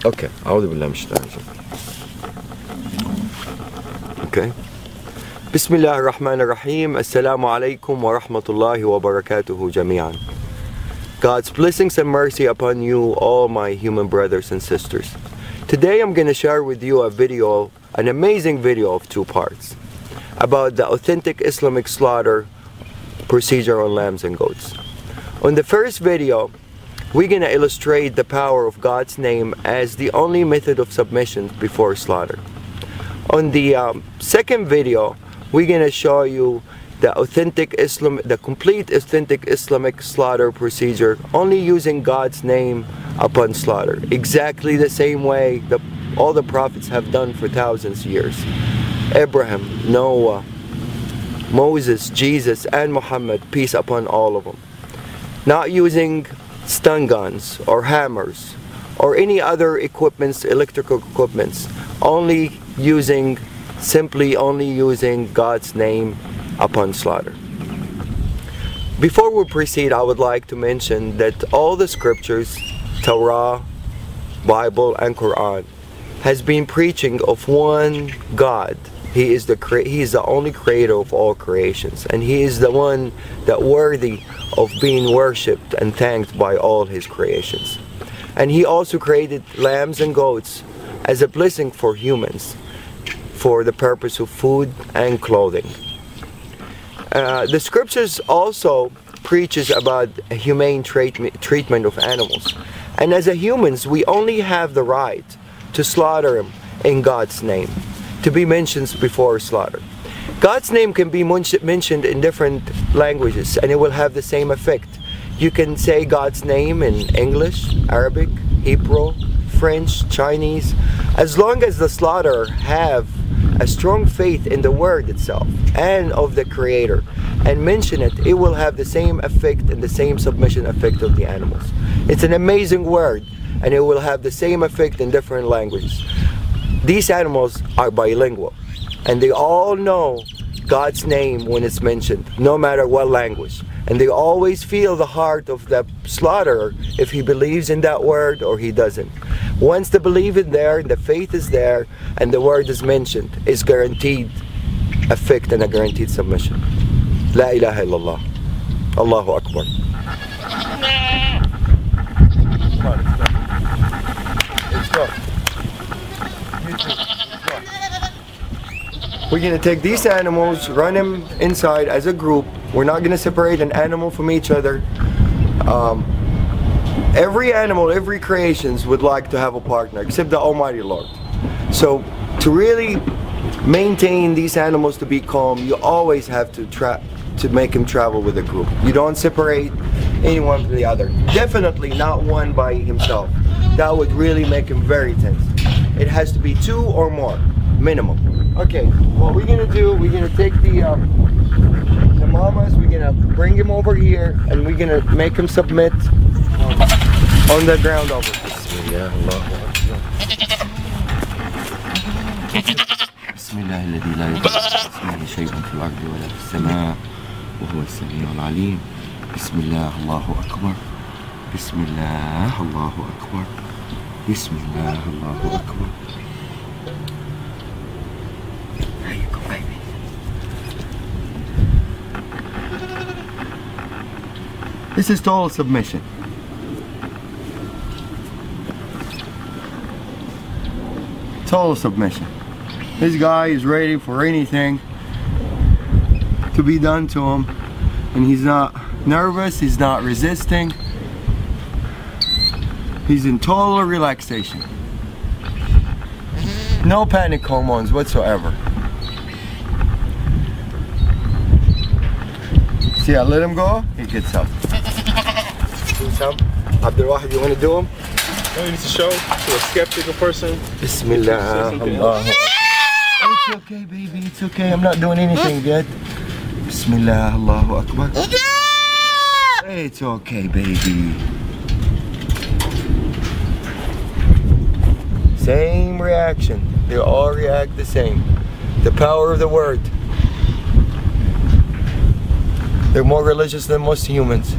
Okay. أعوذ بالله من الشيطان الرجيم. Okay. بسم الله الرحمن الرحيم. السلام عليكم ورحمة الله وبركاته جميعا. God's blessings and mercy upon you, all my human brothers and sisters. Today I'm going to share with you a video, an amazing video of 2 parts, about the authentic Islamic slaughter procedure on lambs and goats. On the first video, we're going to illustrate the power of God's name as the only method of submission before slaughter. On the second video, we're going to show you the complete authentic Islamic slaughter procedure, only using God's name upon slaughter, exactly the same way that all the prophets have done for thousands of years. Abraham, Noah, Moses, Jesus, and Muhammad, peace upon all of them. Not using stun guns or hammers or any other equipments, electrical equipments, simply only using God's name upon slaughter. Before we proceed, I would like to mention that all the scriptures, Torah, Bible, and Quran, has been preaching of one God. He is the only creator of all creations, and He is the one that worthy of being worshipped and thanked by all His creations. And He also created lambs and goats as a blessing for humans, for the purpose of food and clothing. The scriptures also preaches about a humane treatment of animals, and as humans we only have the right to slaughter them in God's name, to be mentioned before slaughter. God's name can be mentioned in different languages and it will have the same effect. You can say God's name in English, Arabic, Hebrew, French, Chinese. As long as the slaughterer have a strong faith in the word itself and of the Creator and mention it, it will have the same effect and the same submission effect of the animals. It's an amazing word and it will have the same effect in different languages. These animals are bilingual and they all know God's name when it's mentioned, no matter what language. And they always feel the heart of the slaughterer if he believes in that word or he doesn't. Once the belief is there, the faith is there, and the word is mentioned, it's guaranteed effect and a guaranteed submission. La ilaha illallah. Allahu Akbar. Let's go. We're going to take these animals, run them inside as a group. We're not going to separate an animal from each other. Every animal, every creation would like to have a partner, except the Almighty Lord. So to really maintain these animals to be calm, you always have to make them travel with a group. You don't separate anyone from the other. Definitely not one by himself. That would really make him very tense. It has to be 2 or more, minimum. Okay, what we're gonna do, we're gonna take the mamas, we're gonna bring him over here, and we're gonna make him submit on the ground over. Bismillah, Allahu Akbar. Bismillah الذي لا يضر اسمه شيء في الأرض ولا في السماء وهو السميع العليم. بسم الله الله أكبر. بسم الله الله أكبر. بسم الله الله أكبر. This is total submission. Total submission. This guy is ready for anything to be done to him, and he's not nervous, he's not resisting. He's in total relaxation. No panic hormones whatsoever. See, I let him go, he gets up. Abdul Wahid, you want to do them? No, you need to show to a skeptical person. Bismillah. It's okay, baby, it's okay. I'm not doing anything yet. Bismillah, Allahu Akbar. It's okay, baby. Same reaction. They all react the same. The power of the word. They're more religious than most humans.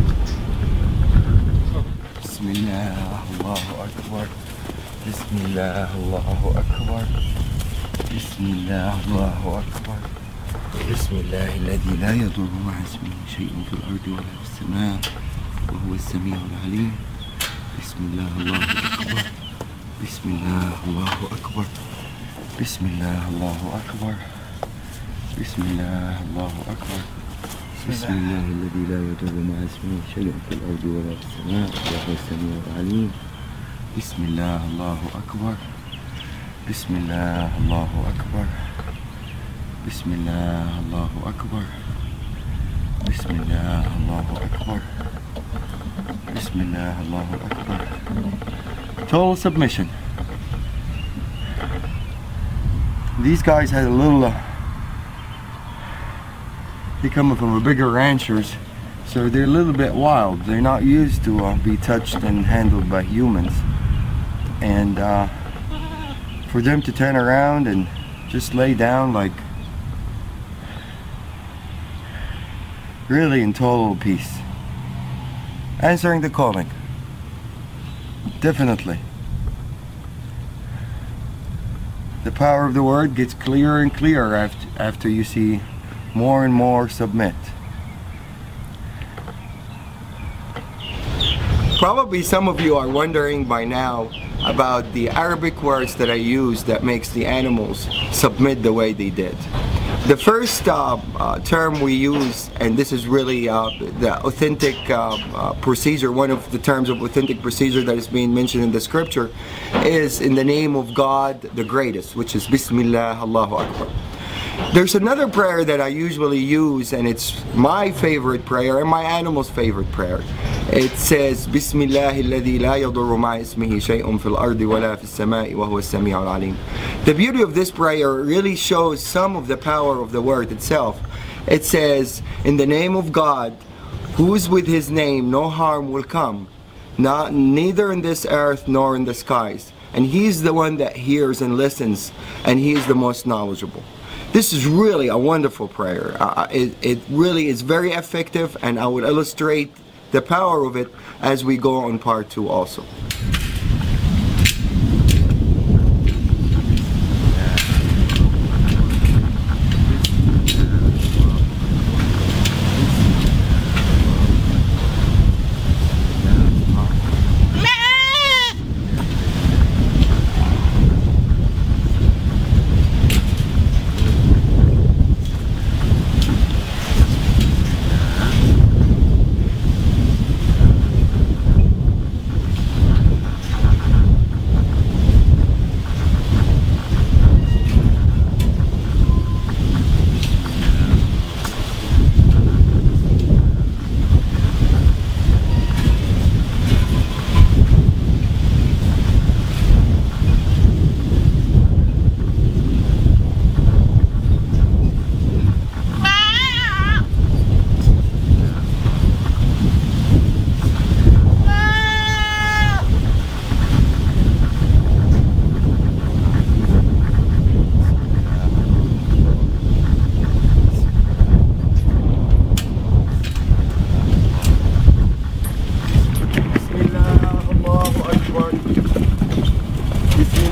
Bismillah, Allahu Akbar. Bismillah, Allahu Akbar. Bismillah, Allahu Akbar. Bismillah, الذي لا يضر مع اسمه شيء في الأرض ولا في السماء وهو السميع العليم. Bismillah, Allahu Akbar. Bismillah, Allahu Akbar. Bismillah, Allahu Akbar. Bismillah, Allahu Akbar. Bismillah, الذي لا يضر مع اسمه شيء في الأرض ولا في السماء وهو السميع العليم. Bismillah, Allahu Akbar. Bismillah, Allahu Akbar. Bismillah, Allahu Akbar. Bismillah, Allahu Akbar. Bismillah, Allahu Akbar. Total submission. These guys had a little, they're coming from a bigger ranchers, so they're a little bit wild. They're not used to be touched and handled by humans. And for them to turn around and just lay down like really in total peace, answering the calling, definitely. The power of the word gets clearer and clearer after you see more and more submit. Probably some of you are wondering by now about the Arabic words that I use that makes the animals submit the way they did. The first term we use, and this is really the authentic procedure, one of the terms of authentic procedure that is being mentioned in the scripture, is in the name of God the greatest, which is Bismillah, Allahu Akbar. There's another prayer that I usually use, and it's my favorite prayer and my animal's favorite prayer. It says, Bismillah alladhi la yadurru ma'a ismihi shay'un fil ardi wala fis sama'i wa huwa as-sami'ul 'alim. The beauty of this prayer really shows some of the power of the word itself. It says, in the name of God, who is with his name no harm will come, neither in this earth nor in the skies. And he's the one that hears and listens, and he is the most knowledgeable. This is really a wonderful prayer. It really is very effective, and I would illustrate the power of it as we go on part 2 also.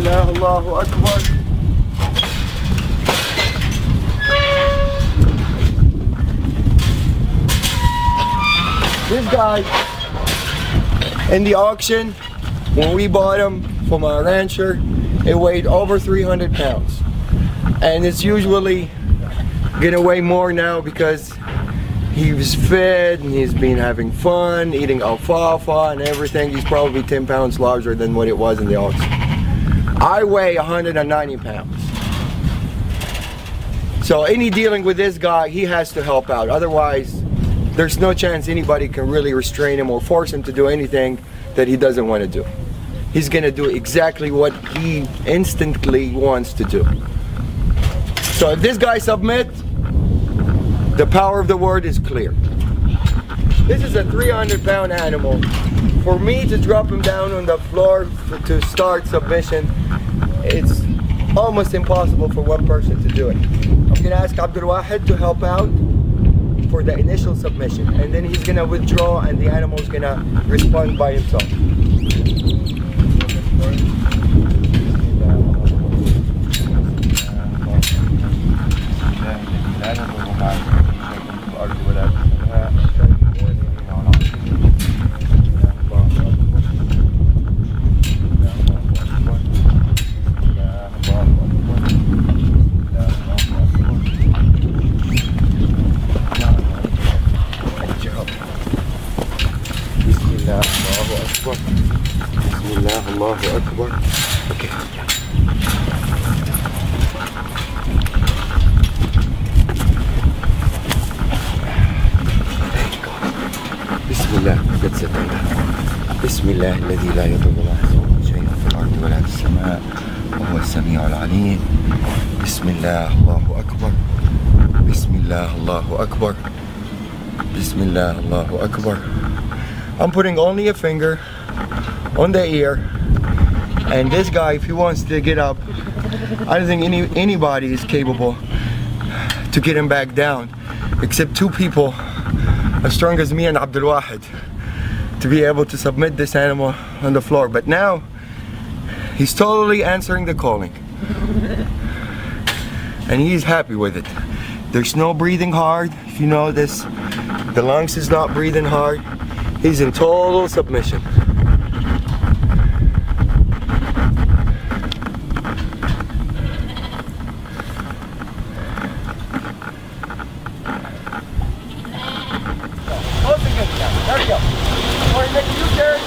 Allahu Akbar. This guy in the auction, when we bought him from our rancher, it weighed over 300 pounds. And it's usually gonna weigh more now because he was fed and he's been having fun, eating alfalfa and everything. He's probably 10 pounds larger than what it was in the auction. I weigh 190 pounds. So any dealing with this guy, he has to help out. Otherwise, there's no chance anybody can really restrain him or force him to do anything that he doesn't want to do. He's gonna do exactly what he instantly wants to do. So if this guy submits, the power of the word is clear. This is a 300-pound animal. For me to drop him down on the floor to start submission, it's almost impossible for one person to do it. I'm gonna ask Abdul Wahid to help out for the initial submission, and then he's gonna withdraw and the animal's gonna respond by himself. يضر مع شيء في الأرض ولا في السماء بسم الله الله أكبر. Okay. بسم الله. That's it. بسم الله الذي لا يضر مع اسمه شيء في الأرض ولا في السماء وهو السميع العليم. بسم الله الله أكبر. بسم الله الله أكبر. بسم الله الله أكبر. I'm putting only a finger on the ear, and this guy, if he wants to get up, I don't think anybody is capable to get him back down except two people as strong as me and Abdul Wahid to be able to submit this animal on the floor. But now he's totally answering the calling and he's happy with it. There's no breathing hard. If you notice, the lungs is not breathing hard. He's in total submission. There we go. All right, make a U-turn.